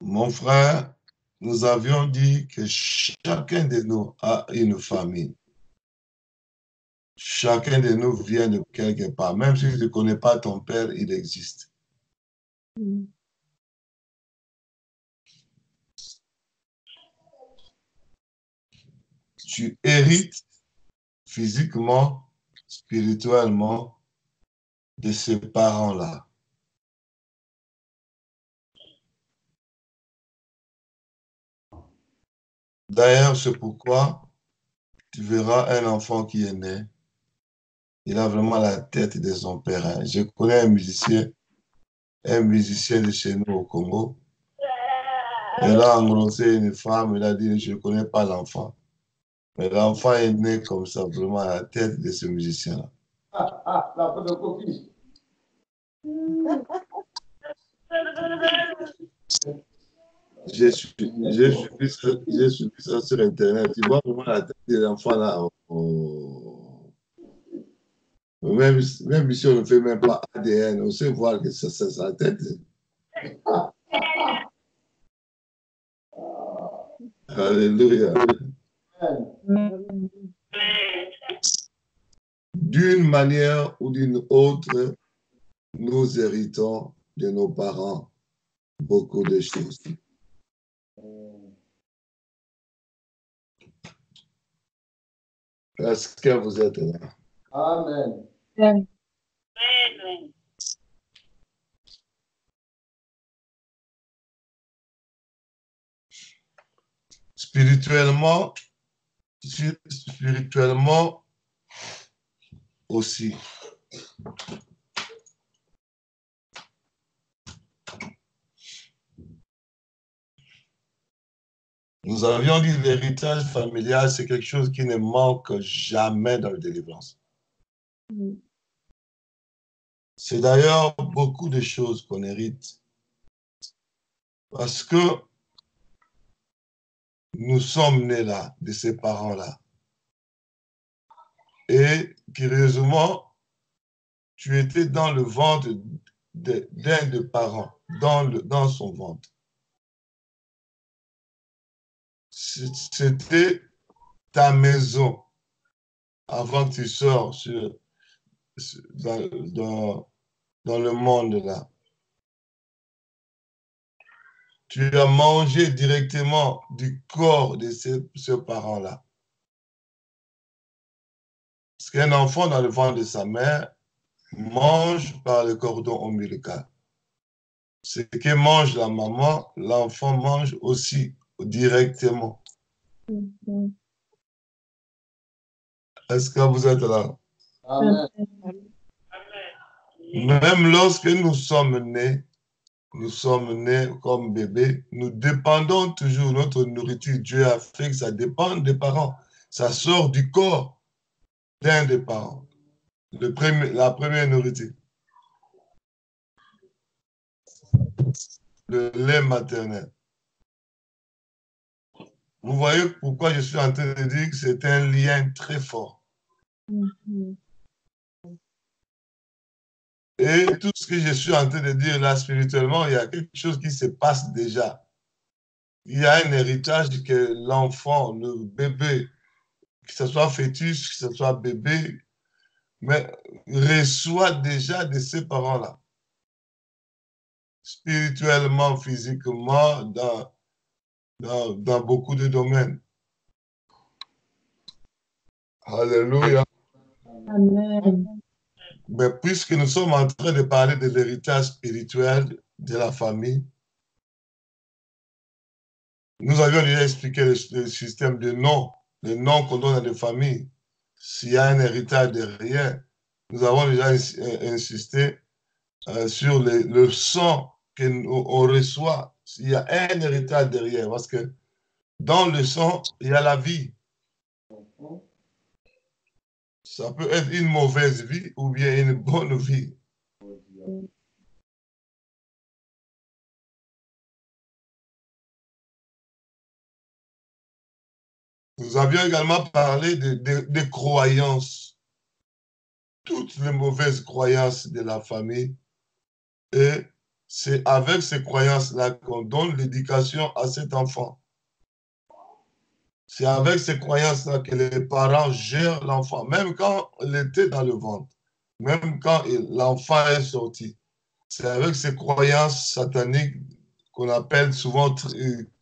Mon frère, nous avions dit que chacun de nous a une famille. Chacun de nous vient de quelque part. Même si tu ne connais pas ton père, il existe. Tu hérites physiquement, spirituellement de ces parents-là. D'ailleurs, c'est pourquoi tu verras un enfant qui est né, il a vraiment la tête de son père. Hein. Je connais un musicien de chez nous au Congo. Il a engrossé une femme, il a dit, je ne connais pas l'enfant. Mais l'enfant est né comme ça, vraiment à la tête de ce musicien-là. La photocopie. J'ai suivi ça sur Internet. Tu vois vraiment la tête de l'enfant là. Même si on ne fait même pas ADN, on sait voir que c'est sa tête. Alléluia. D'une manière ou d'une autre, nous héritons de nos parents beaucoup de choses. Est-ce que vous êtes là? Amen. Amen. Spirituellement aussi. Nous avions dit l'héritage familial, c'est quelque chose qui ne manque jamais dans la délivrance. C'est d'ailleurs beaucoup de choses qu'on hérite. Parce que nous sommes nés là, de ces parents-là. Et curieusement, tu étais dans le ventre d'un des parents, dans son ventre. C'était ta maison avant que tu sors dans le monde là. Tu as mangé directement du corps de ce parent-là. Parce qu'un enfant dans le ventre de sa mère mange par le cordon ombilical. Ce que mange la maman, l'enfant mange aussi directement. Est-ce que vous êtes là? Amen. Même lorsque nous sommes nés comme bébés, nous dépendons toujours de notre nourriture. Dieu a fait que ça dépend des parents. Ça sort du corps d'un des parents. La première nourriture. Le lait maternel. Vous voyez pourquoi je suis en train de dire que c'est un lien très fort. Et tout ce que je suis en train de dire là spirituellement, il y a quelque chose qui se passe déjà. Il y a un héritage que l'enfant, le bébé, que ce soit fœtus, que ce soit bébé, mais reçoit déjà de ses parents-là. Spirituellement, physiquement, dans beaucoup de domaines. Alléluia. Amen. Mais puisque nous sommes en train de parler de l'héritage spirituel de la famille, nous avions déjà expliqué le système de noms, les noms qu'on donne à des familles. S'il y a un héritage derrière, nous avons déjà insisté sur le sang qu'on reçoit. Il y a un héritage derrière, parce que dans le sang, il y a la vie. Ça peut être une mauvaise vie ou bien une bonne vie. Nous avions également parlé des croyances, toutes les mauvaises croyances de la famille et c'est avec ces croyances-là qu'on donne l'éducation à cet enfant. C'est avec ces croyances-là que les parents gèrent l'enfant, même quand il était dans le ventre, même quand l'enfant est sorti. C'est avec ces croyances sataniques qu'on appelle souvent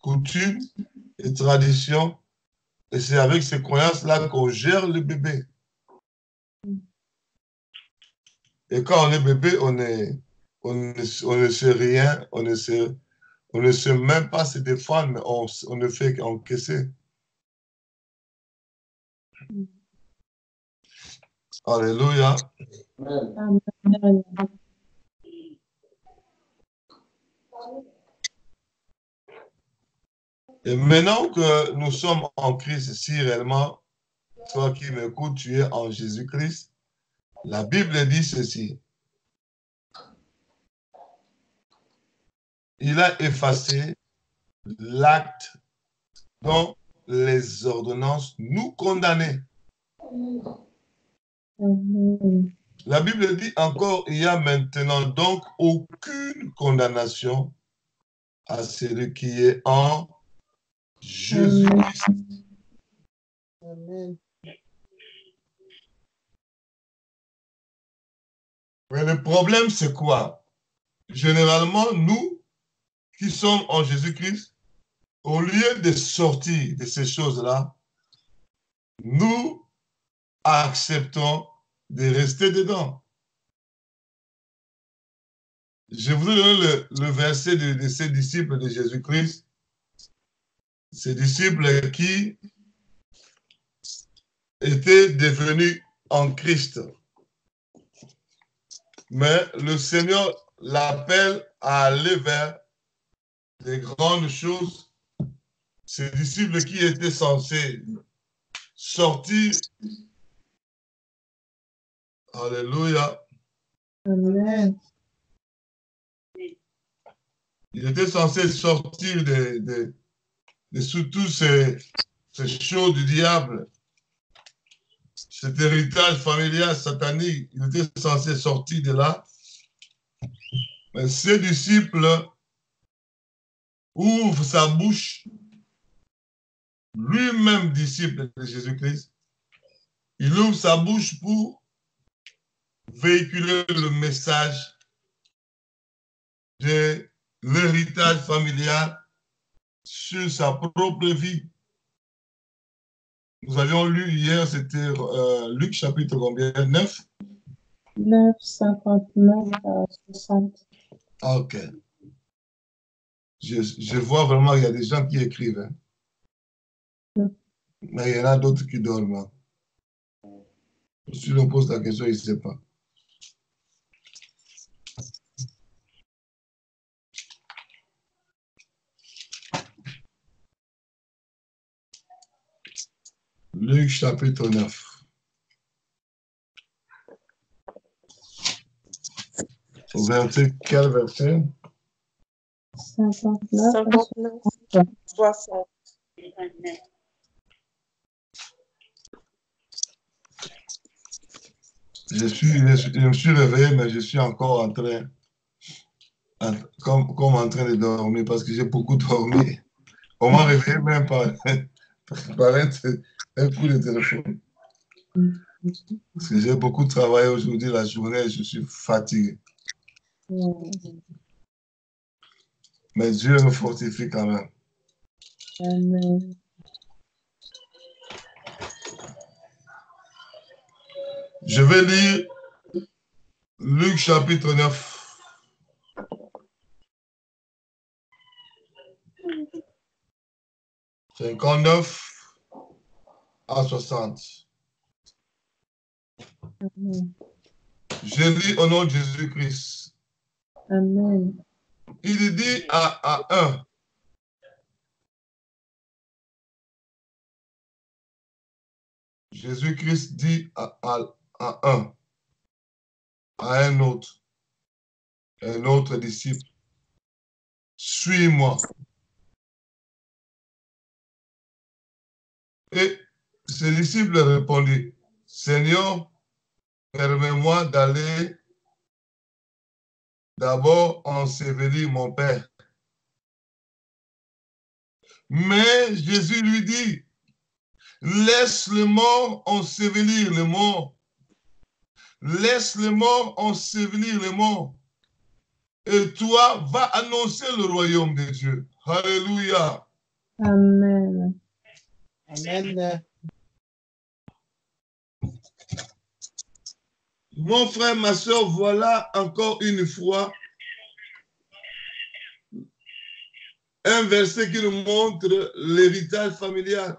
coutumes et traditions. Et c'est avec ces croyances-là qu'on gère le bébé. Et quand on est bébé, on ne sait rien, on ne sait même pas se défendre, mais on ne fait qu'encaisser. Alléluia. Amen. Amen. Et maintenant que nous sommes en Christ, si réellement, toi qui m'écoutes, tu es en Jésus-Christ, la Bible dit ceci. Il a effacé l'acte dont les ordonnances nous condamnaient. Amen. La Bible dit encore, il n'y a maintenant donc aucune condamnation à celui qui est en Jésus-Christ. Amen. Mais le problème, c'est quoi? Généralement, nous qui sommes en Jésus-Christ, au lieu de sortir de ces choses-là, nous acceptons de rester dedans. Je voudrais donner le verset de ces disciples de Jésus-Christ, ces disciples qui étaient devenus en Christ. Mais le Seigneur l'appelle à aller vers les grandes choses. Ces disciples qui étaient censés sortir, alléluia, Amen. ils étaient censés sortir de sous tous ces choses du diable, cet héritage familial satanique. Ils étaient censés sortir de là. Mais ces disciples ouvrent sa bouche, lui-même disciple de Jésus-Christ, il ouvre sa bouche pour véhiculer le message de l'héritage familial sur sa propre vie. Nous avions lu hier, c'était Luc chapitre combien? 9? 9, 59 à 60. Ah, ok. Je vois vraiment qu'il y a des gens qui écrivent. Hein. Mais il y en a d'autres qui dorment. Hein. Si l'on pose la question, il ne sait pas. Luc chapitre 9. Au verset, quel verset? 59 à 60. Je me suis réveillé, mais je suis encore en train, comme en train de dormir, parce que j'ai beaucoup dormi. On m'a réveillé même par un coup de téléphone. Parce que j'ai beaucoup travaillé aujourd'hui, la journée, je suis fatigué. Mais Dieu me fortifie quand même. Amen. Je vais lire Luc chapitre 9. « 59 à 60. Amen. Je lis au nom de Jésus-Christ. Amen. Il dit à un, Jésus-Christ dit à un autre disciple, suis-moi. Et ce disciple répondit, Seigneur, permets-moi d'aller d'abord ensevelir mon père. Mais Jésus lui dit, laisse le mort ensevelir le mort. Laisse le mort ensevelir le mort. Et toi, va annoncer le royaume de Dieu. Alléluia. Amen. Amen. Mon frère, ma soeur, voilà encore une fois un verset qui nous montre l'héritage familial.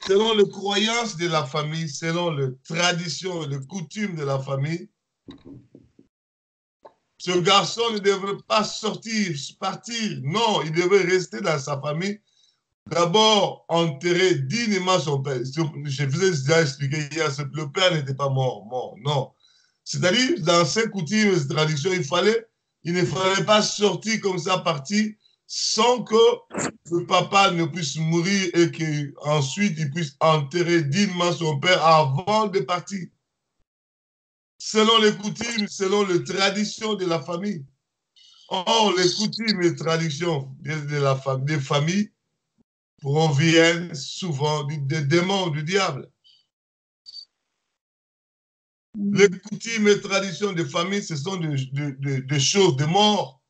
Selon les croyances de la famille, selon les traditions et les coutumes de la famille, ce garçon ne devrait pas partir. Non, il devrait rester dans sa famille. D'abord, enterrer dignement son père. Je vous ai déjà expliqué hier, le père n'était pas mort, non. C'est-à-dire, dans ces coutumes et traditions, il ne fallait pas sortir comme ça, partir, sans que le papa ne puisse mourir et qu'ensuite il puisse enterrer dignement son père avant de partir. Selon les coutumes, selon les traditions de la famille. Or, les coutumes et traditions des familles proviennent souvent des démons, du diable. Les coutumes et traditions des familles, ce sont des choses de mort.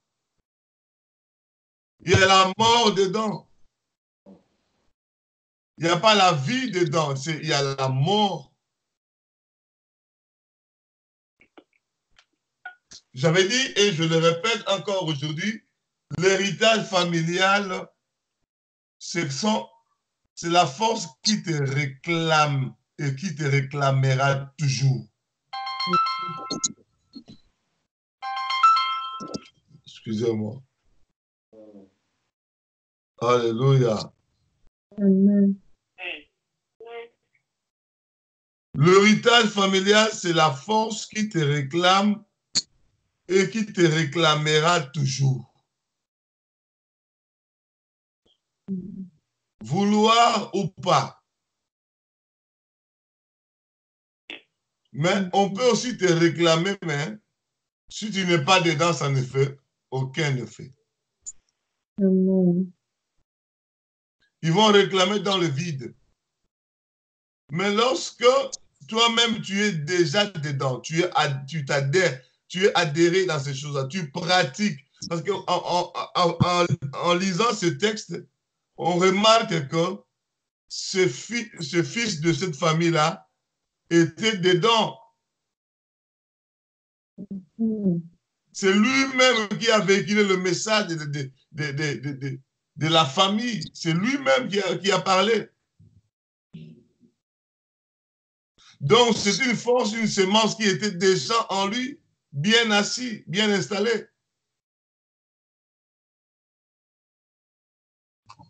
Il y a la mort dedans. Il n'y a pas la vie dedans, il y a la mort. J'avais dit, et je le répète encore aujourd'hui, l'héritage familial, c'est la force qui te réclame et qui te réclamera toujours. Excusez-moi. Alléluia. Amen. L'héritage familial, c'est la force qui te réclame et qui te réclamera toujours. Vouloir ou pas. Mais on peut aussi te réclamer, mais si tu n'es pas dedans, ça ne fait aucun effet. Amen. Ils vont réclamer dans le vide. Mais lorsque toi-même, tu es déjà dedans, tu t'adhères, tu es adhéré dans ces choses-là, tu pratiques. Parce qu'en lisant ce texte, on remarque que ce fils de cette famille-là était dedans. C'est lui-même qui a véhiculé le message de la famille. C'est lui-même qui a parlé. Donc, c'est une force, une sémence qui était déjà en lui, bien assis, bien installé.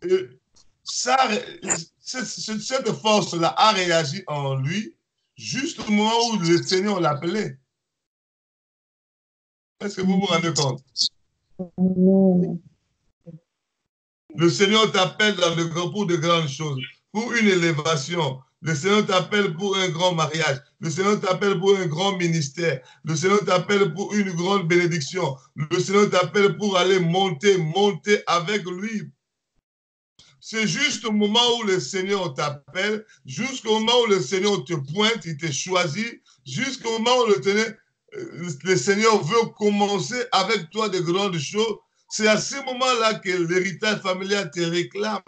Et cette force-là a réagi en lui juste au moment où le Seigneur l'appelait. Est-ce que vous vous rendez compte? Amen. Le Seigneur t'appelle pour de grandes choses, pour une élévation. Le Seigneur t'appelle pour un grand mariage. Le Seigneur t'appelle pour un grand ministère. Le Seigneur t'appelle pour une grande bénédiction. Le Seigneur t'appelle pour aller monter avec lui. C'est juste au moment où le Seigneur t'appelle, jusqu'au moment où le Seigneur te pointe, il te choisit, jusqu'au moment où le Seigneur veut commencer avec toi de grandes choses. C'est à ce moment-là que l'héritage familial te réclame.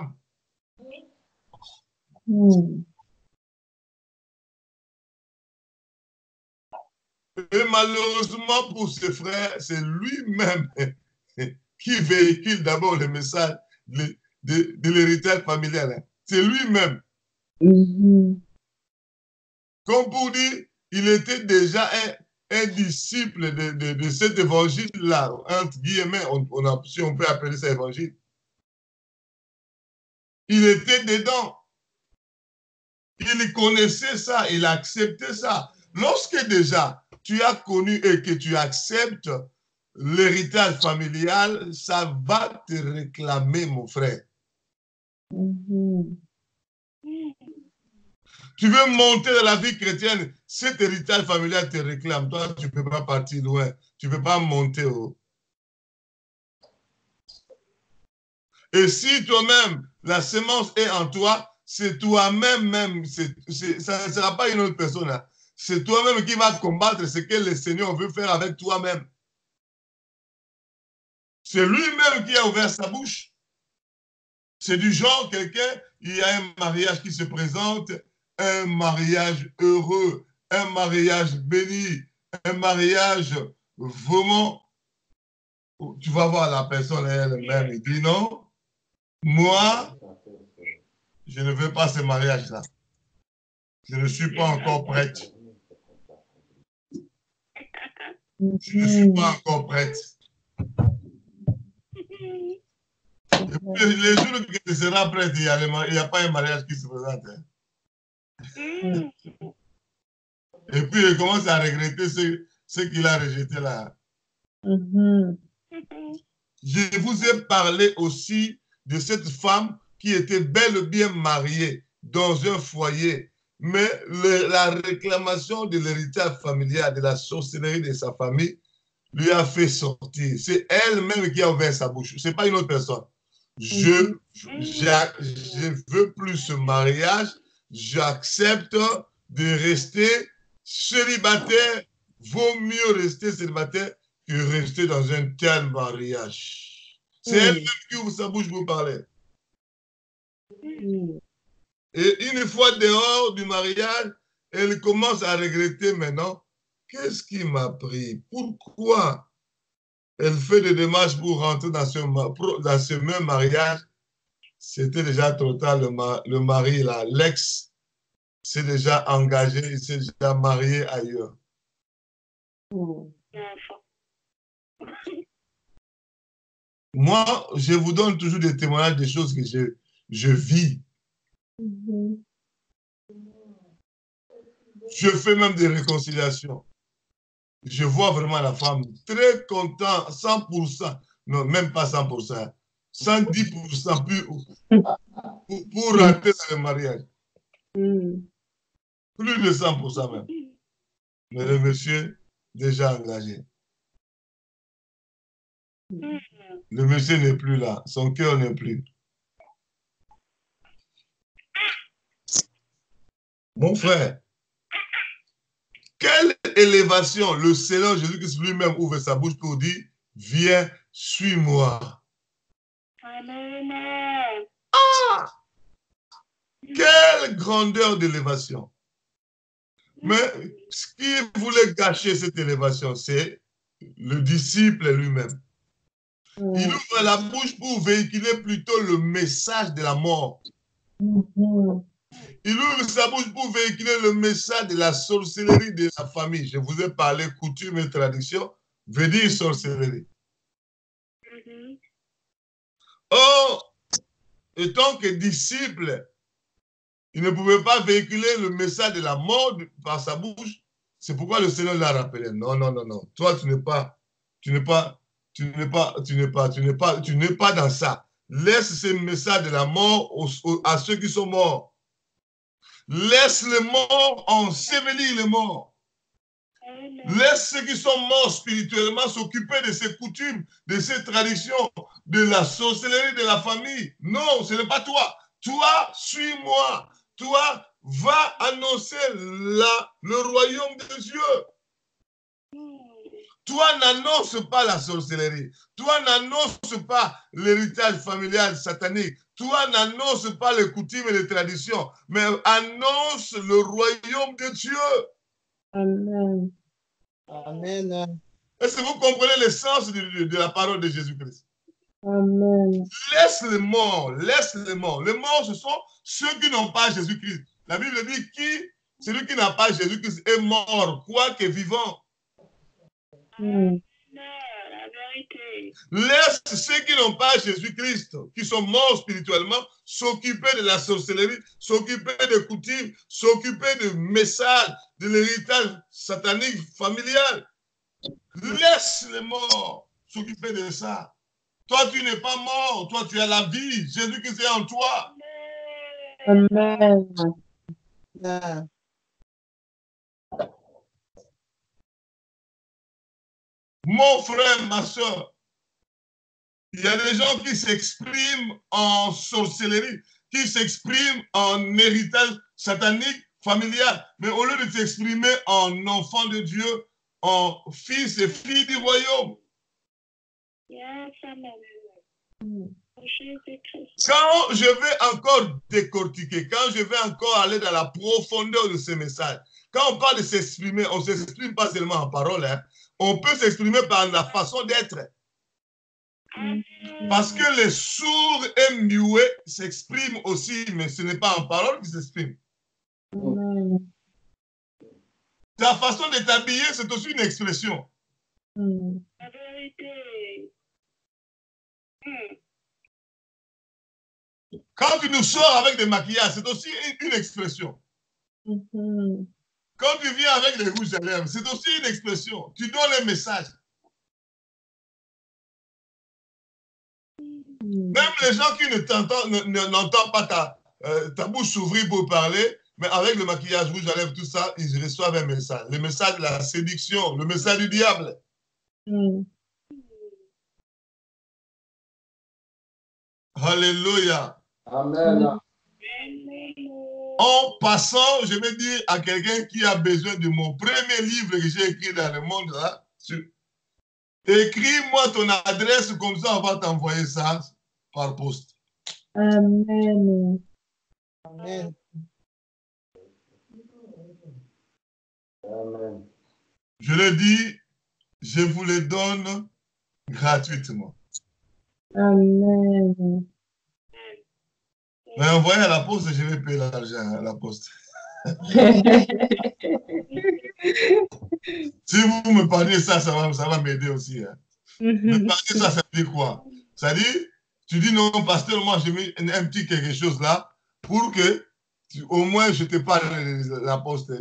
Et malheureusement pour ses frères, c'est lui-même qui véhicule d'abord le message de l'héritage familial. C'est lui-même. Comme pour dire, il était déjà un disciple de cet évangile-là, entre guillemets, si on peut appeler ça évangile. Il était dedans. Il connaissait ça, il acceptait ça. Lorsque déjà tu as connu et que tu acceptes l'héritage familial, ça va te réclamer, mon frère. Tu veux monter dans la vie chrétienne, cet héritage familial te réclame. Toi, tu ne peux pas partir loin. Tu ne peux pas monter haut. Et si toi-même, la semence est en toi, c'est toi-même, ça ne sera pas une autre personne. Hein. C'est toi-même qui va combattre ce que le Seigneur veut faire avec toi-même. C'est lui-même qui a ouvert sa bouche. C'est du genre, quelqu'un, il y a un mariage qui se présente, un mariage heureux, un mariage béni, un mariage vraiment, tu vas voir la personne elle-même, il dit non, moi, je ne veux pas ce mariage-là. Je ne suis pas encore prête. Je ne suis pas encore prête. Et puis, les jours que tu seras prête, il n'y a pas un mariage qui se présente. Hein. Et puis, il commence à regretter ce qu'il a rejeté là. Je vous ai parlé aussi de cette femme qui était bel et bien mariée dans un foyer. Mais la réclamation de l'héritage familial, de la sorcellerie de sa famille, lui a fait sortir. C'est elle-même qui a ouvert sa bouche. Ce n'est pas une autre personne. Je veux plus ce mariage. J'accepte de rester célibataire. Vaut mieux rester célibataire que rester dans un tel mariage. C'est elle-même qui ouvre sa bouche pour parler. Et une fois dehors du mariage, elle commence à regretter maintenant. Qu'est-ce qui m'a pris? Pourquoi elle fait des démarches pour rentrer dans ce même mariage? C'était déjà trop tard, le mari, l'ex, s'est déjà engagé, il s'est déjà marié ailleurs. Moi, je vous donne toujours des témoignages des choses que je vis. Je fais même des réconciliations. Je vois vraiment la femme très contente, 100%, non, même pas 100%, 110% pour rentrer dans le mariage. Plus de 100% même. Mais le monsieur, déjà engagé. Le monsieur n'est plus là, son cœur n'est plus. Mon frère, quelle élévation le Seigneur Jésus-Christ lui-même ouvre sa bouche pour dire, viens, suis-moi. Ah! Quelle grandeur d'élévation. Mais ce qui voulait gâcher cette élévation, c'est le disciple lui-même. Il ouvre la bouche pour véhiculer plutôt le message de la mort. Il ouvre sa bouche pour véhiculer le message de la sorcellerie de la famille. Je vous ai parlé coutume et tradition, veut dire sorcellerie. Or, étant que disciple, il ne pouvait pas véhiculer le message de la mort par sa bouche. C'est pourquoi le Seigneur l'a rappelé. Non, non, non, non. Toi, tu n'es pas dans ça. Laisse ce message de la mort à ceux qui sont morts. Laisse les morts ensevelir les morts. Laisse ceux qui sont morts spirituellement s'occuper de ces coutumes, de ces traditions, de la sorcellerie de la famille. Non, ce n'est pas toi. Toi, suis-moi. Toi, va annoncer le royaume de Dieu. Toi, n'annonce pas la sorcellerie. Toi, n'annonce pas l'héritage familial satanique. Toi, n'annonce pas les coutumes et les traditions, mais annonce le royaume de Dieu. Amen. Amen. Est-ce que vous comprenez le sens de la parole de Jésus-Christ? Amen. Laisse les morts, laisse les morts. Les morts, ce sont ceux qui n'ont pas Jésus-Christ. La Bible dit celui qui n'a pas Jésus-Christ est mort, quoique vivant. La vérité. Laisse ceux qui n'ont pas Jésus-Christ, qui sont morts spirituellement, s'occuper de la sorcellerie, s'occuper des coutumes, s'occuper du message, de l'héritage satanique familial. Laisse les morts s'occuper de ça. Toi, tu n'es pas mort. Toi, tu as la vie. Jésus-Christ est en toi. Amen. Amen. Mon frère, ma soeur, il y a des gens qui s'expriment en sorcellerie, qui s'expriment en héritage satanique, familial. Mais au lieu de t'exprimer en enfant de Dieu, en fils et filles du royaume. Yes, amen. Quand je vais encore décortiquer, quand je vais encore aller dans la profondeur de ce message, quand on parle de s'exprimer, on ne s'exprime pas seulement en parole, hein. On peut s'exprimer par la façon d'être. Parce que les sourds et muets s'expriment aussi, mais ce n'est pas en parole qu'ils s'expriment. Ta façon de t'habiller, c'est aussi une expression. La vérité. Quand tu nous sors avec des maquillages, c'est aussi une expression. Quand tu viens avec des rouges à lèvres, c'est aussi une expression. Tu donnes un message. Même les gens qui n'entendent pas ta bouche s'ouvrir pour parler, mais avec le maquillage rouge à lèvres, tout ça, ils reçoivent un message. Le message de la séduction, le message du diable. Alléluia. Amen. En passant, je vais dire à quelqu'un qui a besoin de mon premier livre que j'ai écrit dans le monde, là, écris-moi ton adresse, comme ça on va t'envoyer ça par poste. Amen. Amen. Amen. Je le dis, je vous le donne gratuitement. Amen. Mais envoyez à la poste, je vais payer l'argent à la poste. Si vous me parlez ça, ça va m'aider aussi. Hein. Me parler ça veut dire quoi? Ça dit, tu dis non, pasteur, moi je mets un petit quelque chose là pour que au moins je te parle la poste.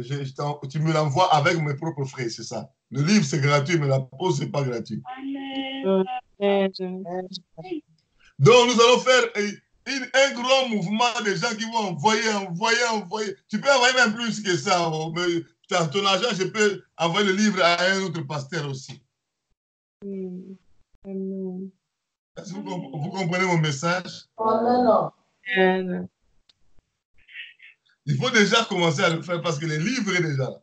Tu me l'envoies avec mes propres frais, c'est ça. Le livre c'est gratuit, mais la poste c'est pas gratuit. Amen. Donc nous allons faire un grand mouvement de gens qui vont envoyer. Tu peux envoyer même plus que ça. Mais ton argent, je peux envoyer le livre à un autre pasteur aussi. Amen. Est-ce que vous comprenez mon message? Amen. Il faut déjà commencer à le faire parce que le livre est déjà là.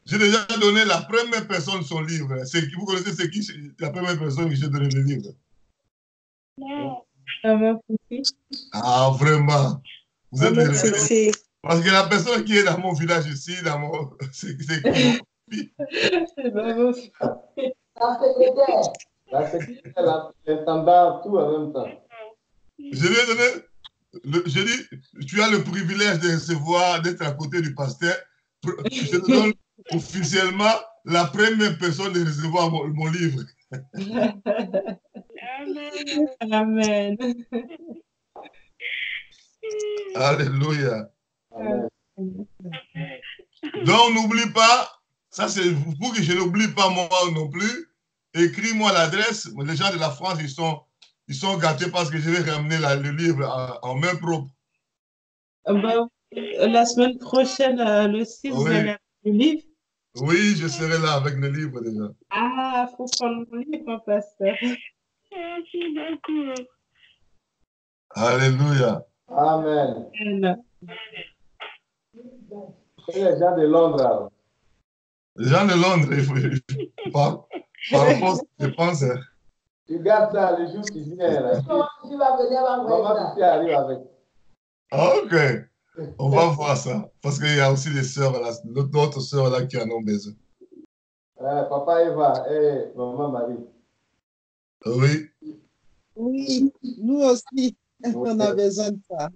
J'ai déjà donné la première personne son livre. Vous connaissez c'est qui la première personne que j'ai donné le livre? Non. Ah, vraiment. Vous êtes les Fifi. Parce que la personne qui est dans mon village ici, c'est qui? La secrétaire. La secrétaire, l'intendant, tout en même temps. Je lui ai donné, je dis, tu as le privilège de recevoir, d'être à côté du pasteur. Je te donne officiellement la première personne de recevoir mon livre. Amen. Amen. Alléluia. Amen. Donc, n'oublie pas, ça c'est pour que je n'oublie pas moi non plus, écris-moi l'adresse. Les gens de la France, ils sont gâtés parce que je vais ramener le livre en main propre. La semaine prochaine, le 6, vous allez avoir le livre? Oui, je serai là avec le livre déjà. Ah, il faut prendre mon livre, pasteur. Merci beaucoup. Alléluia. Amen. Amen. Et les gens de Londres, alors. Les gens de Londres, par poste, je pense. Tu gardes ça le jour qui vient. Là. Tu vas venir maman, tu arrives avec. Ok. On va voir ça. Parce qu'il y a aussi des sœurs, d'autres sœurs là qui en ont besoin. Papa Eva et maman Marie. Oui. Oui, nous aussi, on a besoin de ça.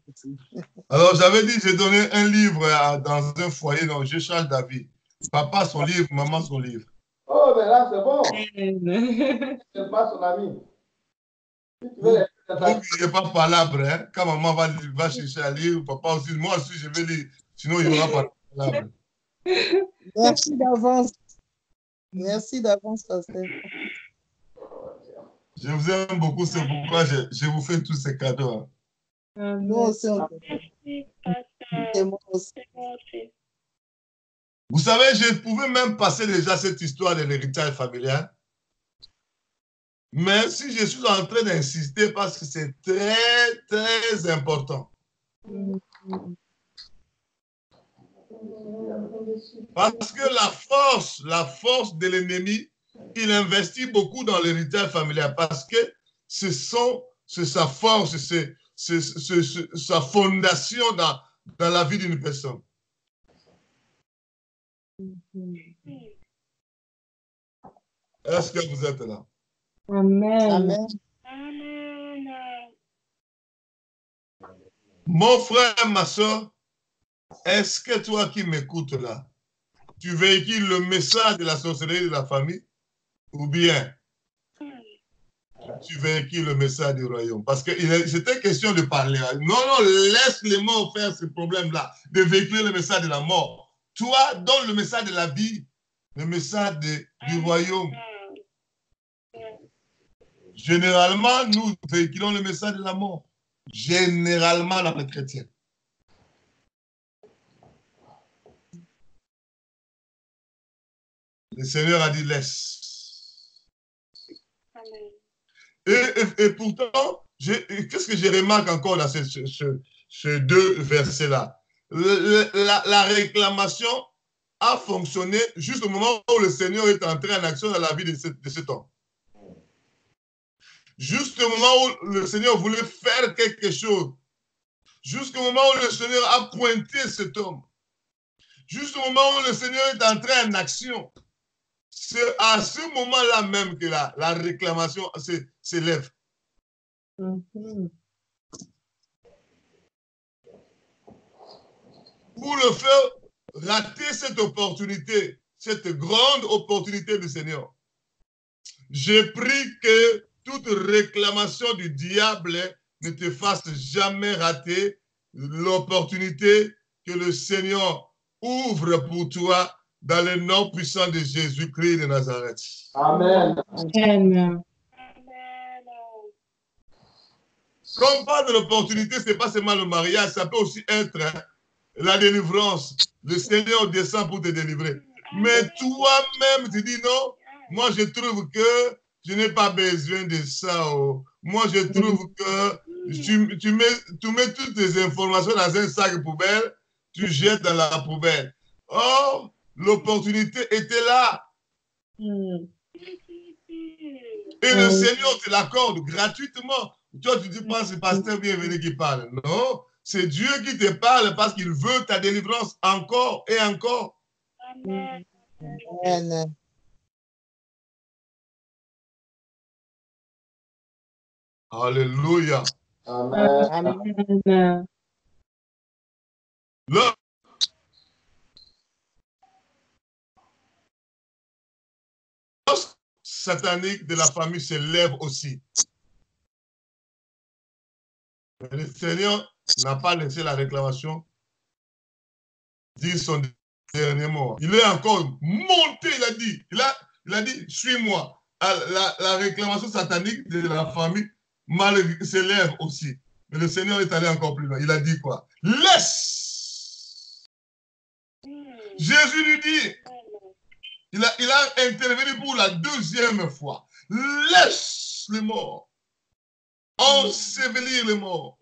Alors, j'avais dit, j'ai donné un livre dans un foyer, donc je change d'avis. Papa son livre, maman son livre. Oh, mais là, c'est bon. C'est pas son ami. Si tu veux Donc, il n'est pas palabre. Hein? Quand maman va chercher à lire, papa aussi, moi aussi, je vais lire. Sinon, il n'y aura pas de palabre. Merci d'avance. Merci d'avance, pasteur. Je vous aime beaucoup, c'est pourquoi je vous fais tous ces cadeaux. Hein. Nous aussi, on Merci, pasteur. et moi aussi. C'est moi aussi. Vous savez, je pouvais même passer déjà cette histoire de l'héritage familial. Mais si je suis en train d'insister parce que c'est très, très important. Parce que la force de l'ennemi, il investit beaucoup dans l'héritage familial parce que c'est sa force, c'est sa fondation dans la vie d'une personne. Est-ce que vous êtes là? Amen. Amen. Amen. Mon frère, ma soeur, est-ce que toi qui m'écoutes là, tu véhicules le message de la sorcellerie de la famille ou bien tu véhicules le message du royaume? Parce que c'était question de parler. Non, laisse les morts faire ce problème-là, de véhiculer le message de la mort. Toi, donne le message de la vie, le message du royaume. Généralement, nous véhiculons le message de la mort. Généralement, dans les chrétiens. Le Seigneur a dit laisse. Et pourtant, qu'est-ce que je remarque encore dans ces deux versets-là? La réclamation a fonctionné juste au moment où le Seigneur est entré en action dans la vie de cet homme. Juste au moment où le Seigneur voulait faire quelque chose. Jusqu'au moment où le Seigneur a pointé cet homme. Juste au moment où le Seigneur est entré en action. C'est à ce moment-là même que la réclamation s'élève. Pour le faire rater cette opportunité, cette grande opportunité du Seigneur, j'ai pris que toute réclamation du diable ne te fasse jamais rater l'opportunité que le Seigneur ouvre pour toi dans le nom puissant de Jésus-Christ de Nazareth. Amen. Amen. Quand on parle de l'opportunité, ce n'est pas seulement le mariage, ça peut aussi être la délivrance. Le Seigneur descend pour te délivrer. Mais toi-même, tu dis non, moi je trouve que je n'ai pas besoin de ça. Oh. Moi je trouve que tu mets toutes tes informations dans un sac poubelle, tu jettes dans la poubelle. Oh, l'opportunité était là. Et le Seigneur te l'accorde gratuitement. Toi, tu dis pas, c'est pasteur bienvenu qui parle. Non, c'est Dieu qui te parle parce qu'il veut ta délivrance encore et encore. Amen. Amen. Alléluia. Amen. Amen. Le satanique de la famille se lève aussi. Mais le Seigneur n'a pas laissé la réclamation dire son dernier mot. Il est encore monté, il a dit, suis-moi. La réclamation satanique de la famille s'élève aussi. Mais le Seigneur est allé encore plus loin. Il a dit quoi? Laisse! Jésus lui dit, il a intervenu pour la deuxième fois. Laisse les morts. Ensevelir les morts.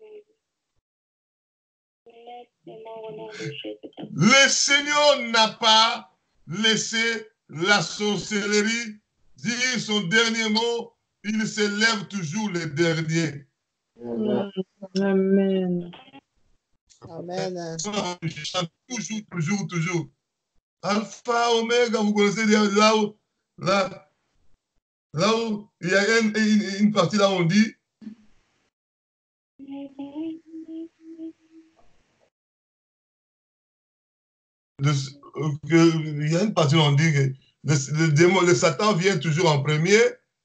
Le Seigneur n'a pas laissé la sorcellerie dire son dernier mot. Il se lève toujours le dernier. Amen. Amen. Il chante toujours. Alpha, Oméga, vous connaissez là où il y a une partie là où on dit il y a une partie où on dit que le Satan vient toujours en premier,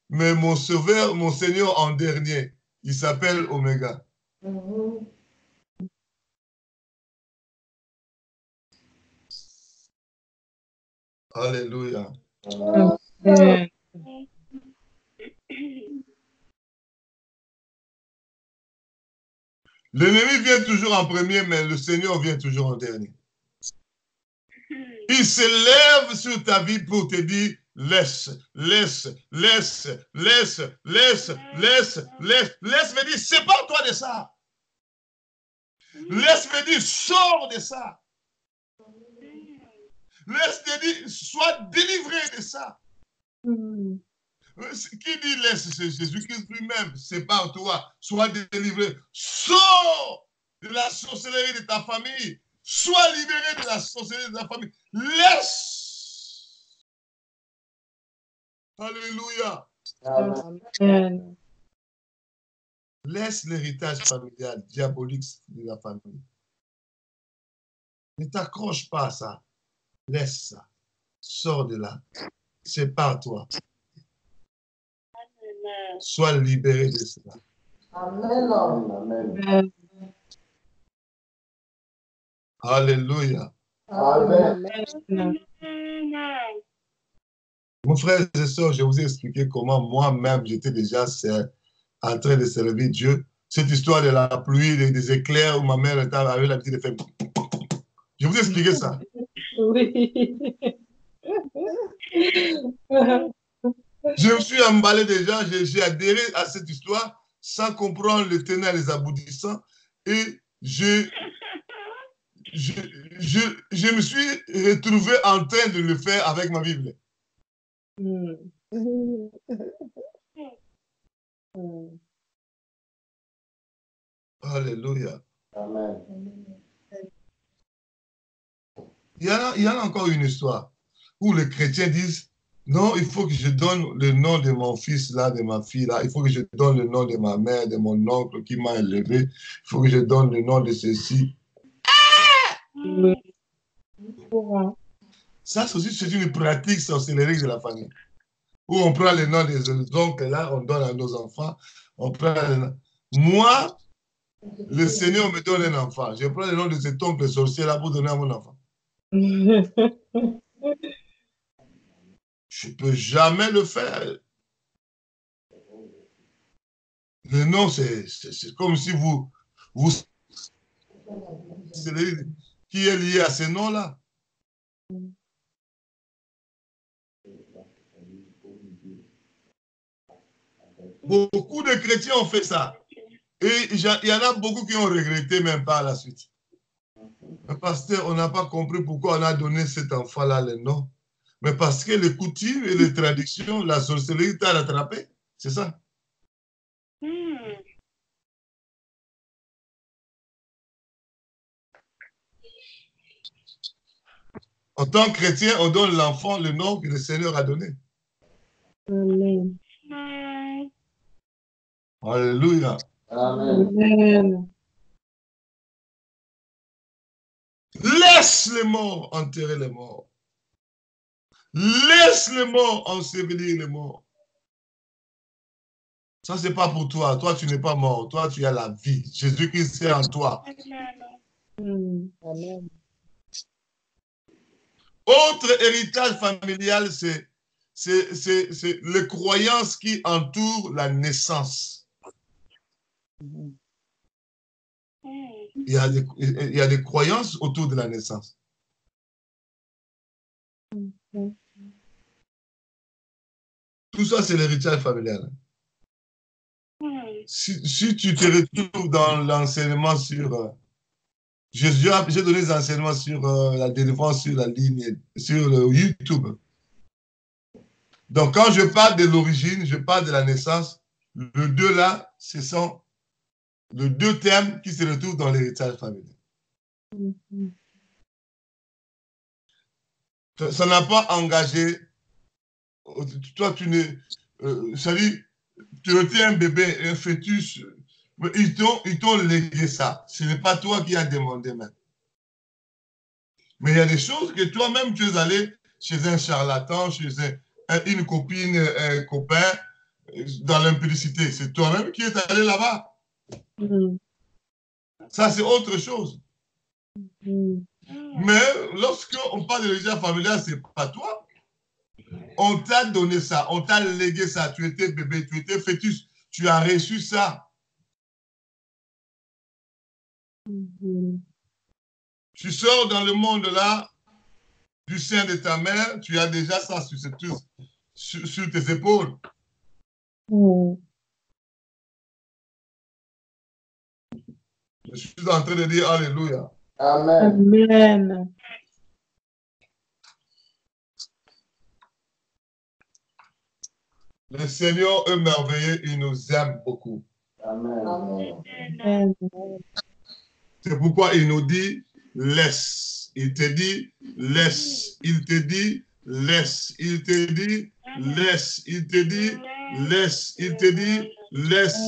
mais mon sauveur, mon Seigneur en dernier. Il s'appelle Oméga. Alléluia. Amen. L'ennemi vient toujours en premier, mais le Seigneur vient toujours en dernier. Il se lève sur ta vie pour te dire, laisse, laisse, laisse, laisse, laisse, laisse, laisse, laisse me dire, sépare-toi de ça. Laisse me dire, sors de ça. Laisse te dire, sois délivré de ça. Qui dit laisse, c'est Jésus-Christ lui-même. Sépare-toi, sois délivré. Sors de la sorcellerie de ta famille. Sois libéré de la sorcellerie de ta famille. Laisse. Alléluia. Amen. Laisse l'héritage familial diabolique de la famille. Ne t'accroche pas à ça. Laisse ça. Sors de là. Sépare-toi. Sois libéré de cela. Amen. Amen. Amen. Alléluia. Amen. Amen. Mon frère et soeur, je vous ai expliqué comment moi-même j'étais déjà en train de servir Dieu. Cette histoire de la pluie, des éclairs où ma mère avait l'habitude de faire. Je vous ai expliqué ça. Oui. Je me suis emballé déjà, j'ai adhéré à cette histoire sans comprendre le tenant et les aboutissants. Et je me suis retrouvé en train de le faire avec ma Bible. Alléluia. Amen. Il y en a encore une histoire où les chrétiens disent, non, il faut que je donne le nom de mon fils là, de ma fille là, il faut que je donne le nom de ma mère, de mon oncle qui m'a élevé, il faut que je donne le nom de ceci. Ça, c'est une pratique sorcellerie de la famille. Où on prend le nom des oncles là, on donne à nos enfants. On prend moi, le Seigneur me donne un enfant. Je prends le nom de cet oncle sorcier là pour donner à mon enfant. Je ne peux jamais le faire. Le nom, c'est comme si vous qui est lié à ce nom-là. Beaucoup de chrétiens ont fait ça. Et il y en a beaucoup qui ont regretté même par la suite. Mais pasteur, on n'a pas compris pourquoi on a donné cet enfant-là le nom. Mais parce que les coutumes et les traditions, la sorcellerie t'a rattrapé. C'est ça. En tant que chrétien, on donne l'enfant le nom que le Seigneur a donné. Amen. Alléluia. Amen. Laisse les morts enterrer les morts. Laisse les morts ensevelir les morts. Ça, ce n'est pas pour toi. Toi, tu n'es pas mort. Toi, tu as la vie. Jésus-Christ est en toi. Amen. Autre héritage familial, c'est les croyances qui entourent la naissance. Il y a des croyances autour de la naissance. Tout ça, c'est l'héritage familial. Si tu te retrouves dans l'enseignement sur... j'ai donné des enseignements sur la délivrance sur la ligne, sur YouTube. Donc, quand je parle de l'origine, je parle de la naissance. Les deux là, ce sont les deux thèmes qui se retrouvent dans l'héritage familial. Ça n'a pas engagé... Toi, tu n'es... c'est-à-dire, tu étais un bébé, un fœtus, mais ils t'ont légué ça. Ce n'est pas toi qui as demandé même. Mais il y a des choses que toi-même, tu es allé chez un charlatan, chez une copine, un copain, dans l'impudicité. C'est toi-même qui es allé là-bas. Ça, c'est autre chose. Mais lorsqu'on parle de l'héritage familial, ce n'est pas toi. On t'a donné ça, on t'a légué ça. Tu étais bébé, tu étais fœtus, tu as reçu ça. Tu sors dans le monde là, du sein de ta mère, tu as déjà ça sur tes épaules. Je suis en train de dire Alléluia. Amen. Amen. Le Seigneur est merveilleux, il nous aime beaucoup. Amen. Amen. C'est pourquoi il nous dit, laisse. Il te dit, laisse. Il te dit, laisse. Il te dit, laisse. Il te dit, laisse. Il te dit, laisse.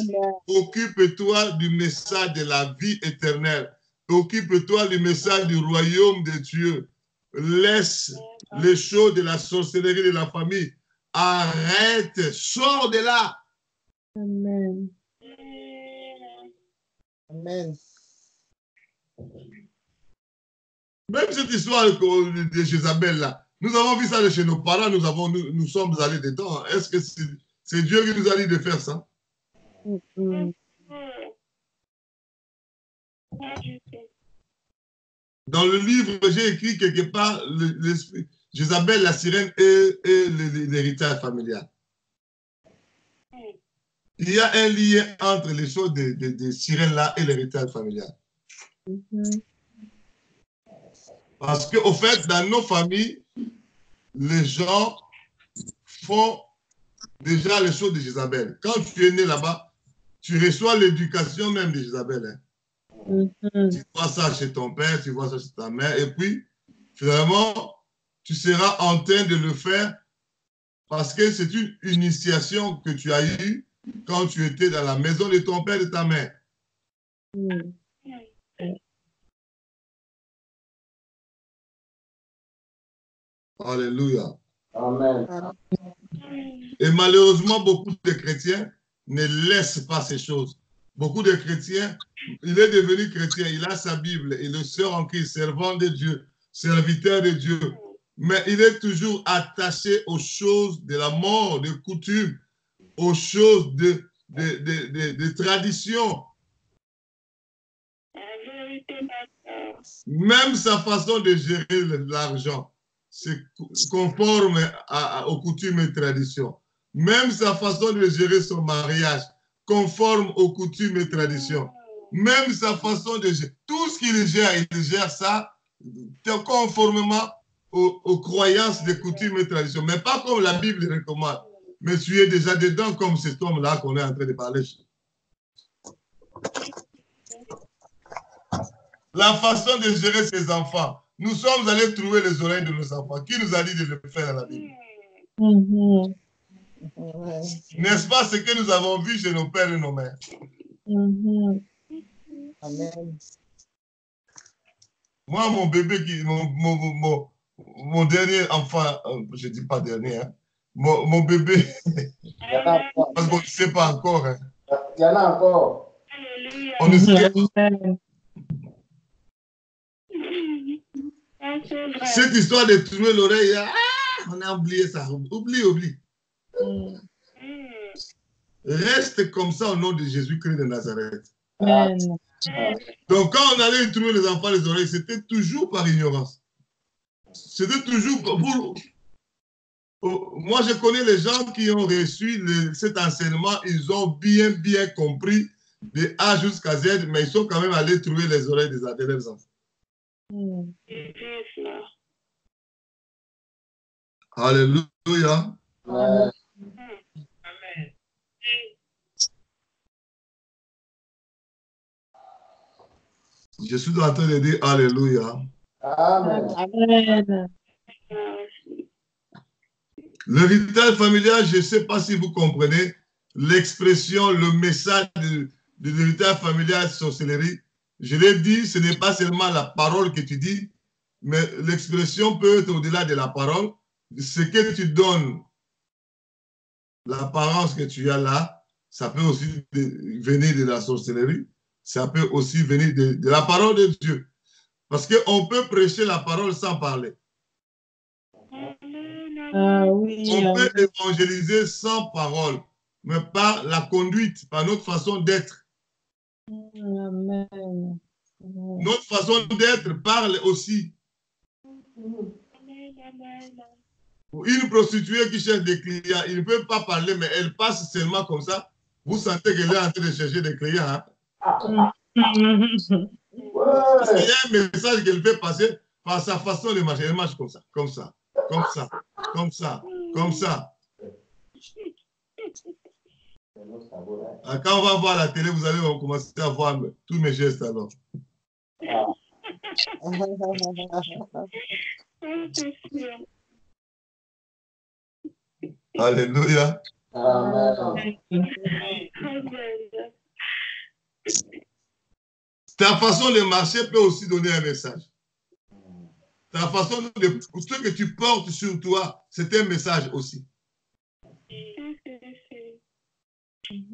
Occupe-toi du message de la vie éternelle. Occupe-toi du message du royaume de Dieu. Laisse les choses de la sorcellerie de la famille. Arrête, sors de là. Amen. Amen. Même cette histoire de Jézabel là, nous avons vu ça de chez nos parents, nous sommes allés dedans. Est-ce que c'est Dieu qui nous a dit de faire ça? Dans le livre, j'ai écrit quelque part Jézabel, la sirène et l'héritage familial. Il y a un lien entre les choses de sirènes là et l'héritage familial. Parce qu'au fait, dans nos familles, les gens font déjà les choses de Jézabel. Quand tu es né là-bas, tu reçois l'éducation même de Jézabel. Tu vois ça chez ton père, tu vois ça chez ta mère, et puis, finalement, tu seras en train de le faire parce que c'est une initiation que tu as eue quand tu étais dans la maison de ton père et de ta mère. Alléluia. Amen. Et malheureusement, beaucoup de chrétiens ne laissent pas ces choses. Beaucoup de chrétiens, il est devenu chrétien, il a sa Bible, il le sert en Christ, servant de Dieu, serviteur de Dieu. Mais il est toujours attaché aux choses de la mort, des coutumes, aux choses de tradition. Même sa façon de gérer l'argent, c'est conforme aux coutumes et traditions. Même sa façon de gérer son mariage, conforme aux coutumes et traditions. Même sa façon de gérer, tout ce qu'il gère, il gère ça conformément aux croyances des coutumes et traditions. Mais pas comme la Bible recommande. Mais tu es déjà dedans comme cet homme-là qu'on est en train de parler. La façon de gérer ses enfants. Nous sommes allés trouver les oreilles de nos enfants. Qui nous a dit de le faire dans la Bible? N'est-ce pas ce que nous avons vu chez nos pères et nos mères? Amen. Moi, mon bébé, mon dernier enfant, je ne dis pas dernier, hein, mon bébé, parce qu'on ne sait pas encore. Hein. Il y en a encore. On ne sait pas. Cette histoire de trouver l'oreille, on a oublié ça. Oublie. Reste comme ça au nom de Jésus-Christ de Nazareth. Amen. Donc, quand on allait trouver les enfants les oreilles, c'était toujours par ignorance. C'était toujours pour... Moi, je connais les gens qui ont reçu cet enseignement, ils ont bien compris de A jusqu'à Z, mais ils sont quand même allés trouver les oreilles de leurs enfants. Alléluia. Amen. Je suis en train de dire Alléluia. Amen. Amen. L'héritage familial, je ne sais pas si vous comprenez l'expression, le message de l'héritage familial sorcellerie. Je l'ai dit, ce n'est pas seulement la parole que tu dis, mais l'expression peut être au-delà de la parole. Ce que tu donnes, l'apparence que tu as là, ça peut aussi venir de la sorcellerie. Ça peut aussi venir de la parole de Dieu. Parce qu'on peut prêcher la parole sans parler. Oui. On peut évangéliser sans parole, mais par la conduite, par notre façon d'être. Amen. Notre façon d'être parle aussi. Amen, amen. Une prostituée qui cherche des clients, il ne peut pas parler, mais elle passe seulement comme ça. Vous sentez qu'elle est en train de chercher des clients. Hein? Parce qu'il y a un message qu'elle fait passer par sa façon de marcher. Elle marche comme ça, comme ça, comme ça, comme ça, comme ça. Quand on va voir la télé, vous allez commencer à voir tous mes gestes alors. Alléluia. Amen. Ta façon de marcher peut aussi donner un message. Ta façon de... Ce que tu portes sur toi, c'est un message aussi.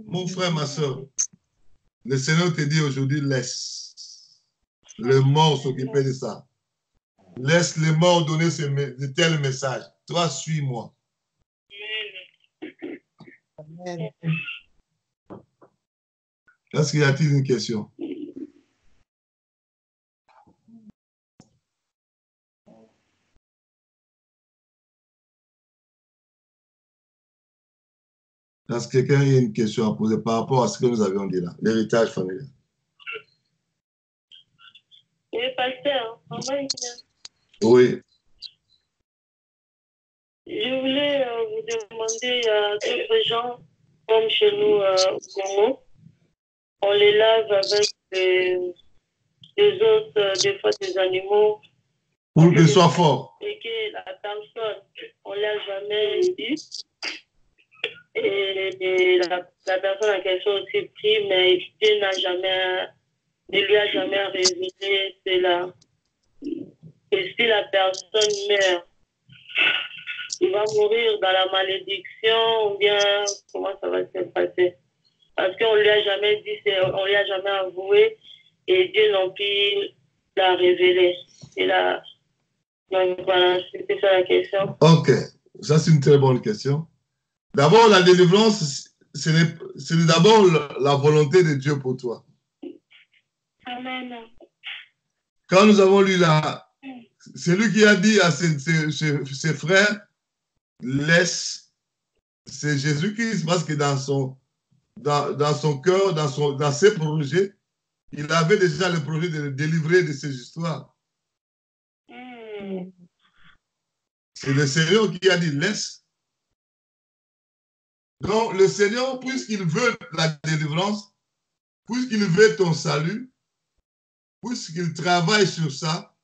Mon frère, ma soeur, le Seigneur te dit aujourd'hui, laisse les morts s'occuper de ça. Laisse les morts donner de tels messages. Toi, suis-moi. Amen. Est-ce qu'il y a-t-il une question? Est-ce que quelqu'un a une question à poser par rapport à ce que nous avions dit là, l'héritage familial? Oui, pasteur, Oui. je voulais vous demander, il y a d'autres gens, comme chez nous au Congo, on les lave avec des os, des fois des animaux. Pour qu'ils soient forts. Et que la personne, on ne l'a jamais dit. Et la personne en question aussi prie, mais Dieu ne lui a jamais révélé cela. Et si la personne meurt, il va mourir dans la malédiction ou bien comment ça va se passer? Parce qu'on ne lui a jamais dit, on ne lui a jamais avoué et Dieu non plus l'a révélé. Donc voilà, c'était ça la question. Ok, ça c'est une très bonne question. D'abord, la délivrance, c'est d'abord la volonté de Dieu pour toi. Amen. Quand nous avons lu là, c'est lui qui a dit à ses frères, laisse, c'est Jésus-Christ, parce que dans son cœur, dans ses projets, il avait déjà le projet de le délivrer de ces histoires. C'est le Seigneur qui a dit, laisse. Donc, le Seigneur, puisqu'il veut la délivrance, puisqu'il veut ton salut, puisqu'il travaille sur ça,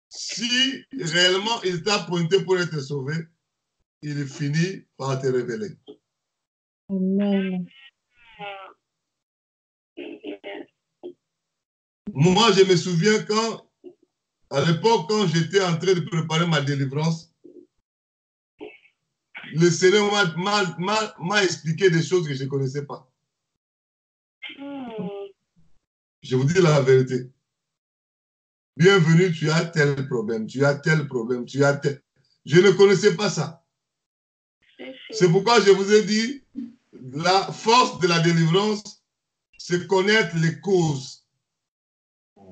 si réellement il t'a pointé pour être sauvé, il finit par te révéler. Amen. Moi, je me souviens à l'époque, quand j'étais en train de préparer ma délivrance, le Seigneur m'a expliqué des choses que je ne connaissais pas. Je vous dis la vérité. Bienvenue, tu as tel problème, tu as tel problème, tu as tel... Je ne connaissais pas ça. C'est pourquoi je vous ai dit, la force de la délivrance, c'est connaître les causes.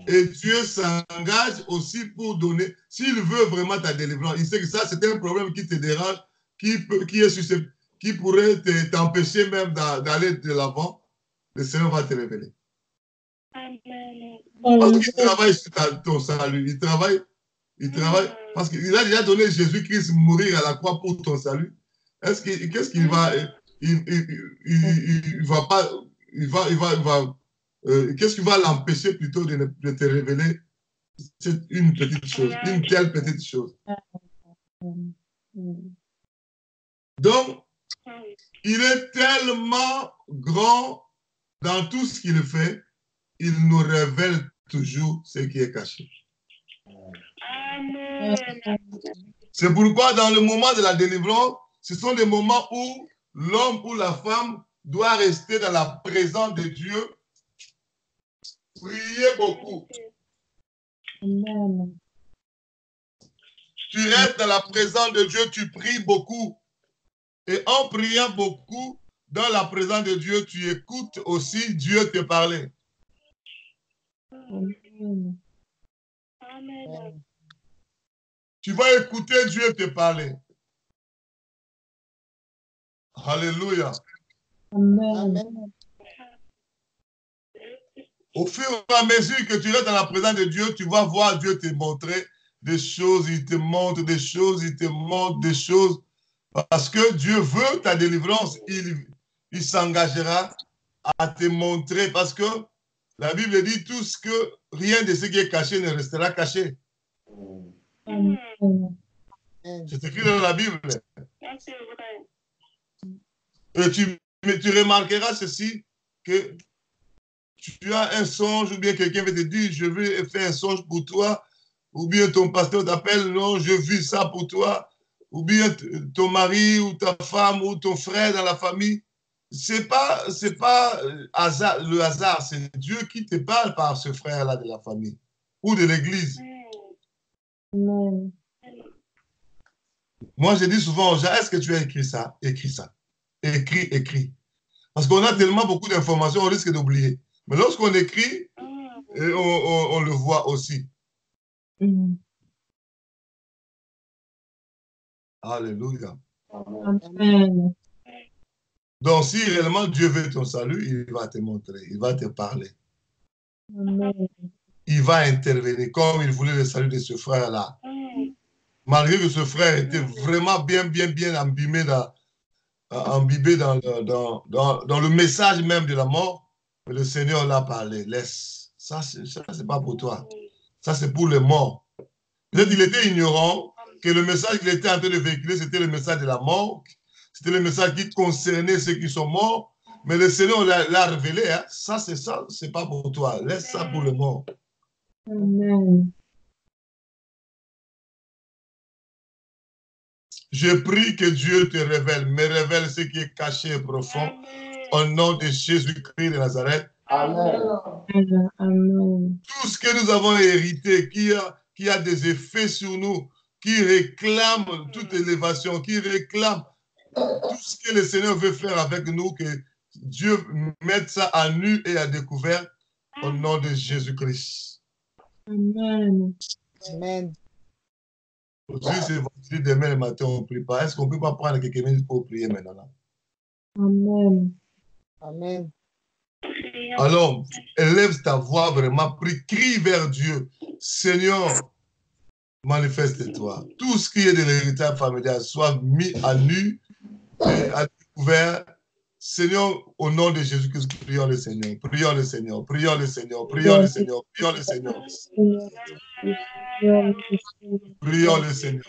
Et Dieu s'engage aussi pour donner, s'il veut vraiment ta délivrance, il sait que ça, c'est un problème qui te dérange, qui pourrait t'empêcher même d'aller de l'avant, le Seigneur va te révéler. Amen. Parce qu'il travaille sur ton salut, il travaille, parce qu'il a déjà donné Jésus-Christ mourir à la croix pour ton salut. Qu'est-ce qu'il va, il va pas, qu'est-ce qui va l'empêcher plutôt de te révéler? C'est une petite chose, une telle petite chose. Donc, il est tellement grand dans tout ce qu'il fait, il nous révèle toujours ce qui est caché. Amen. C'est pourquoi dans le moment de la délivrance, ce sont des moments où l'homme ou la femme doit rester dans la présence de Dieu, prier beaucoup. Amen. Tu restes dans la présence de Dieu, tu pries beaucoup. Et en priant beaucoup, dans la présence de Dieu, tu écoutes aussi Dieu te parler. Amen. Amen. Tu vas écouter Dieu te parler. Alléluia. Amen. Amen. Au fur et à mesure que tu restes dans la présence de Dieu, tu vas voir Dieu te montrer des choses, il te montre des choses, il te montre des choses. Parce que Dieu veut ta délivrance, il s'engagera à te montrer. Parce que la Bible dit tout ce que rien de ce qui est caché ne restera caché. Amen. C'est écrit dans la Bible. C'est vrai. Et tu remarqueras ceci, que tu as un songe, ou bien quelqu'un va te dire, je vais faire un songe pour toi, ou bien ton pasteur t'appelle, non, je vis ça pour toi, ou bien ton mari, ou ta femme, ou ton frère dans la famille. C'est pas hasard, le hasard, c'est Dieu qui te parle par ce frère-là de la famille, ou de l'église. Amen. Moi, je dis souvent aux gens, est-ce que tu as écrit ça? Écris ça. Écris. Parce qu'on a tellement beaucoup d'informations, on risque d'oublier. Mais lorsqu'on écrit, on le voit aussi. Alléluia. Amen. Donc, si réellement Dieu veut ton salut, il va te montrer, il va te parler. Amen. Il va intervenir comme il voulait le salut de ce frère-là. Malgré que ce frère était vraiment bien imbibé dans le message même de la mort, mais le Seigneur l'a parlé. Laisse. Ça, c'est pas pour toi. Ça, c'est pour les morts. Peut-être qu'il était ignorant que le message qu'il était en train de véhiculer, c'était le message de la mort. C'était le message qui concernait ceux qui sont morts. Mais le Seigneur l'a révélé. Hein. Ça, c'est pas pour toi. Laisse ça pour les morts. Amen. Je prie que Dieu te révèle, me révèle ce qui est caché et profond. Au nom de Jésus-Christ de Nazareth. Amen. Amen. Tout ce que nous avons hérité, qui a des effets sur nous, qui réclame toute élévation, qui réclame tout ce que le Seigneur veut faire avec nous, que Dieu mette ça à nu et à découvert au nom de Jésus-Christ. Amen. Amen. Aujourd'hui, c'est vendredi, demain le matin, on ne prie pas. Est-ce qu'on ne peut pas prendre quelques minutes pour prier maintenant? Là? Amen. Amen. Alors, élève ta voix vraiment, prie, crie vers Dieu. Seigneur, manifeste-toi. Tout ce qui est de l'héritage familial soit mis à nu et à découvert. Seigneur, au nom de Jésus-Christ, prions le Seigneur, prions le Seigneur, prions le Seigneur, prions le Seigneur, prions le Seigneur, prions le Seigneur.